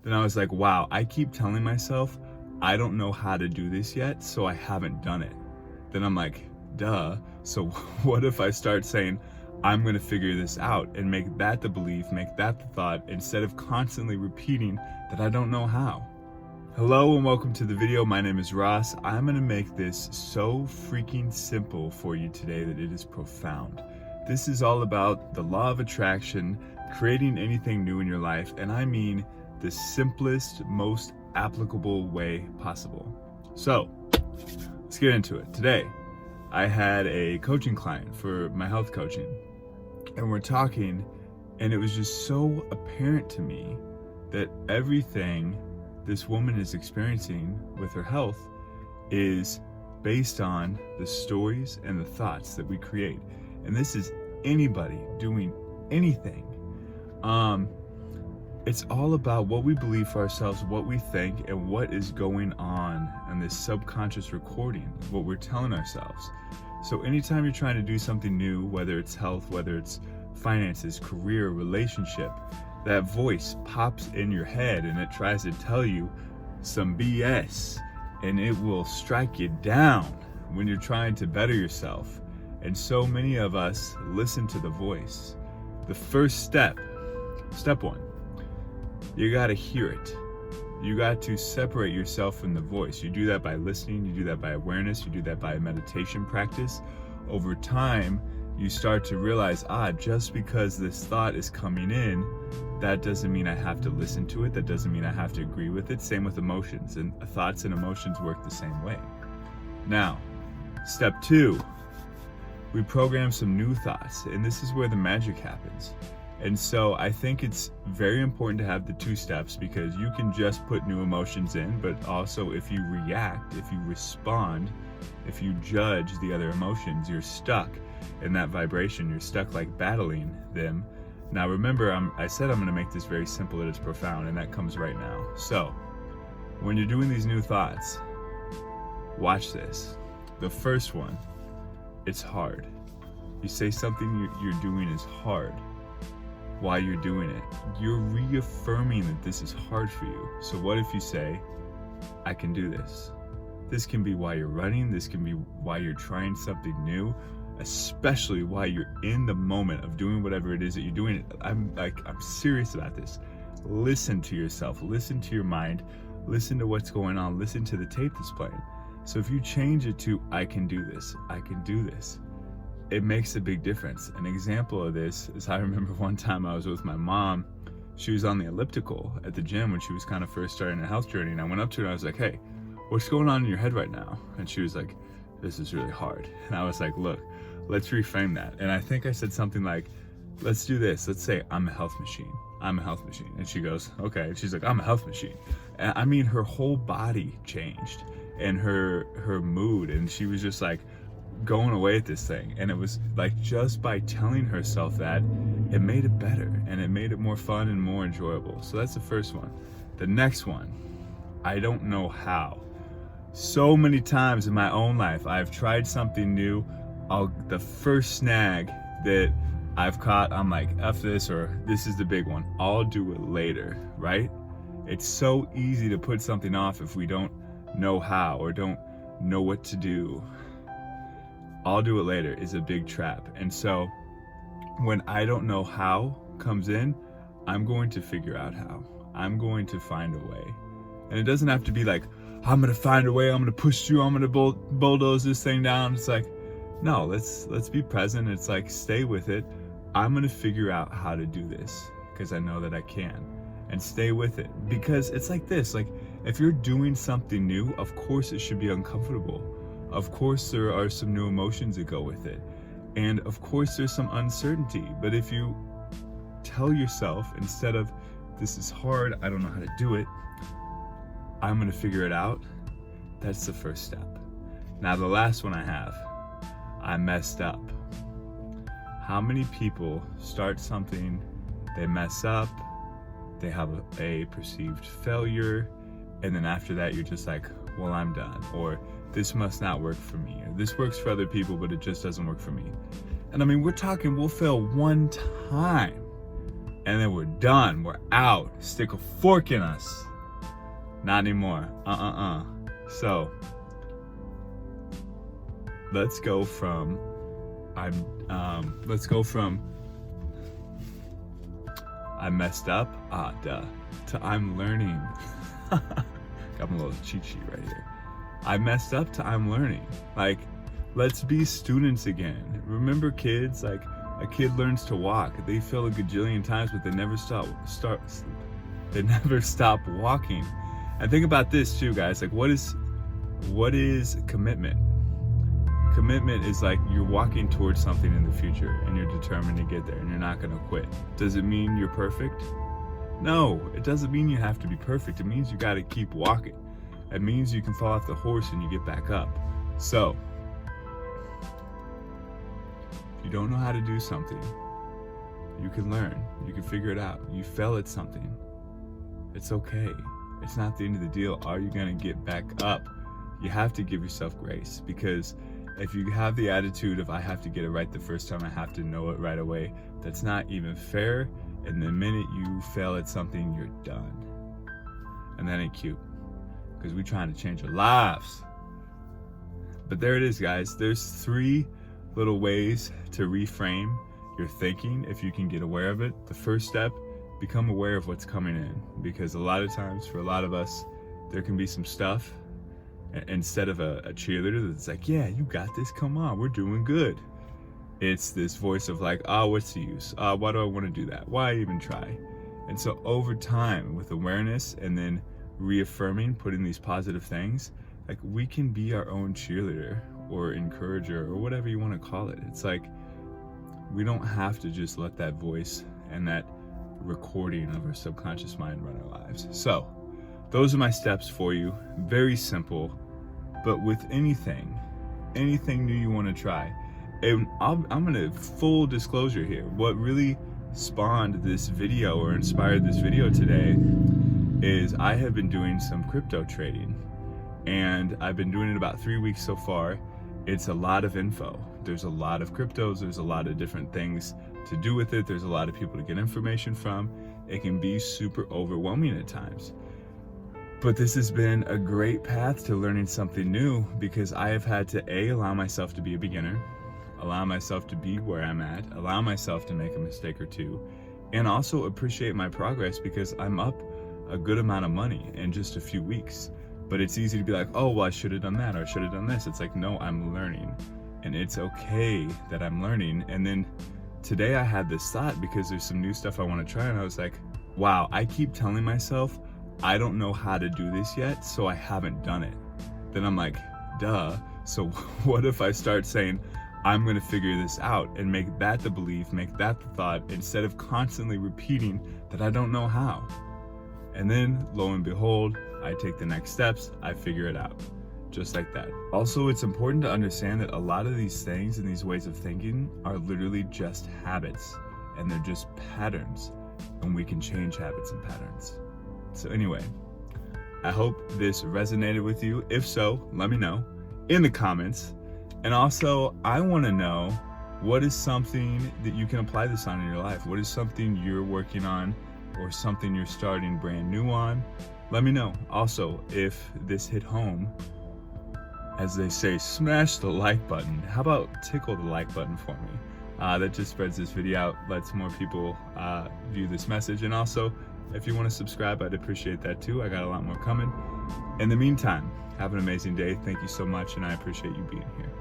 then I was like, wow, I keep telling myself I don't know how to do this yet, so I haven't done it. Then I'm like, duh. So what if I start saying, I'm going to figure this out, and make that the belief, make that the thought, instead of constantly repeating that I don't know how. Hello and welcome to the video. My name is Ross. I'm going to make this so freaking simple for you today that it is profound. This is all about the law of attraction, creating anything new in your life, and I mean the simplest, most applicable way possible. So let's get into it. Today, I had a coaching client for my health coaching, and we're talking, and it was just so apparent to me that everything this woman is experiencing with her health is based on the stories and the thoughts that we create. And this is anybody doing anything. It's all about what we believe for ourselves, what we think, and what is going on in this subconscious recording, what we're telling ourselves. So anytime you're trying to do something new, whether it's health, whether it's finances, career, relationship, that voice pops in your head and it tries to tell you some BS, and it will strike you down when you're trying to better yourself. And so many of us listen to the voice. The first step one, you got to hear it. You got to separate yourself from the voice. You do that by listening, you do that by awareness, you do that by meditation practice. Over time, you start to realize, just because this thought is coming in, that doesn't mean I have to listen to it. That doesn't mean I have to agree with it. Same with emotions, and thoughts and emotions work the same way. Now, step 2, we program some new thoughts, and this is where the magic happens. And so I think it's very important to have the 2 steps, because you can just put new emotions in, but also if you react, if you respond, if you judge the other emotions, you're stuck in that vibration. You're stuck like battling them. Now remember, I said I'm going to make this very simple, that it's profound, and that comes right now. So when you're doing these new thoughts, watch this. The first one, it's hard. You say something you're doing is hard. While you're doing it, you're reaffirming that this is hard for you. So what if you say, I can do this? This can be why you're running. This can be why you're trying something new, especially while you're in the moment of doing whatever it is that you're doing. I'm serious about this. Listen to yourself, listen to your mind, listen to what's going on, listen to the tape that's playing. So if you change it to, I can do this, I can do this, it makes a big difference. An example of this is, I remember one time I was with my mom. She was on the elliptical at the gym when she was kind of first starting her health journey, and I went up to her and I was like, hey, what's going on in your head right now? And she was like, this is really hard. And I was like, look, let's reframe that. And I think I said something like, let's do this. Let's say I'm a health machine. I'm a health machine. And she goes, okay. And she's like, I'm a health machine. And I mean, her whole body changed, and her mood, and she was just like going away at this thing. And it was like, just by telling herself that, it made it better, and it made it more fun and more enjoyable. So that's the first one. The next one, I don't know how. So many times in my own life, I've tried something new. The first snag that I've caught, I'm like, F this, or this is the big one, I'll do it later, right? It's so easy to put something off if we don't know how or don't know what to do. I'll do it later is a big trap. And so when I don't know how comes in, I'm going to figure out how. I'm going to find a way. And it doesn't have to be like, I'm going to find a way, I'm going to push through, I'm going to bulldoze this thing down. It's like, no, let's be present. It's like, stay with it. I'm going to figure out how to do this because I know that I can. And stay with it. Because it's like this, like, if you're doing something new, of course it should be uncomfortable. Of course there are some new emotions that go with it. And of course there's some uncertainty. But if you tell yourself, instead of, this is hard, I don't know how to do it, I'm going to figure it out, that's the first step. Now the last one I have, I messed up. How many people start something, they mess up, they have a perceived failure, and then after that you're just like, well, I'm done, or this must not work for me, or this works for other people but it just doesn't work for me. And I mean, we're talking, we'll fail one time, and then we're done, we're out, stick a fork in us. Not anymore. So let's go from I messed up, to I'm learning. Got my little cheat sheet right here. I messed up to I'm learning. Like, let's be students again. Remember kids, like a kid learns to walk. They fail a gajillion times, but they never stop walking. And think about this too, guys. Like, what is commitment? Commitment is like you're walking towards something in the future and you're determined to get there and you're not going to quit. Does it mean you're perfect? No, it doesn't mean you have to be perfect. It means you got to keep walking. It means you can fall off the horse and you get back up. So, if you don't know how to do something, you can learn. You can figure it out. You fail at something. It's okay. It's not the end of the deal. Are you going to get back up? You have to give yourself grace, because if you have the attitude of I have to get it right the first time, I have to know it right away, that's not even fair. And the minute you fail at something, you're done. And that ain't cute, because we're trying to change our lives. But there it is, guys. There's 3 little ways to reframe your thinking if you can get aware of it. The first step, become aware of what's coming in, because a lot of times for a lot of us, there can be some stuff, instead of a cheerleader that's like, yeah, you got this, come on, we're doing good. It's this voice of like, oh, what's the use? Why do I want to do that? Why even try? And so over time, with awareness and then reaffirming, putting these positive things, like, we can be our own cheerleader or encourager or whatever you want to call it. It's like, we don't have to just let that voice and that recording of our subconscious mind run our lives. So those are my steps for you. Very simple, but with anything new you want to try. And I'm gonna, full disclosure here, what really spawned this video or inspired this video today is I have been doing some crypto trading, and I've been doing it about 3 weeks so far. It's a lot of info. There's a lot of cryptos. There's a lot of different things to do with it. There's a lot of people to get information from. It can be super overwhelming at times. But this has been a great path to learning something new, because I have had to allow myself to be a beginner, allow myself to be where I'm at, allow myself to make a mistake or two, and also appreciate my progress, because I'm up a good amount of money in just a few weeks. But it's easy to be like, oh, well, I should have done that, or I should have done this. It's like, no, I'm learning, and it's okay that I'm learning. And then today I had this thought, because there's some new stuff I want to try, and I was like, wow, I keep telling myself I don't know how to do this yet, so I haven't done it. Then I'm like, duh. So what if I start saying, I'm going to figure this out, and make that the belief, make that the thought, instead of constantly repeating that I don't know how. And then, lo and behold, I take the next steps, I figure it out. Just like that. Also, it's important to understand that a lot of these things and these ways of thinking are literally just habits, and they're just patterns, and we can change habits and patterns. So anyway, I hope this resonated with you. If so, let me know in the comments. And also, I want to know, what is something that you can apply this on in your life? What is something you're working on, or something you're starting brand new on? Let me know. Also, if this hit home, as they say, smash the like button. How about tickle the like button for me? That just spreads this video out, lets more people view this message. And also, if you want to subscribe, I'd appreciate that too. I got a lot more coming. In the meantime, have an amazing day. Thank you so much, and I appreciate you being here.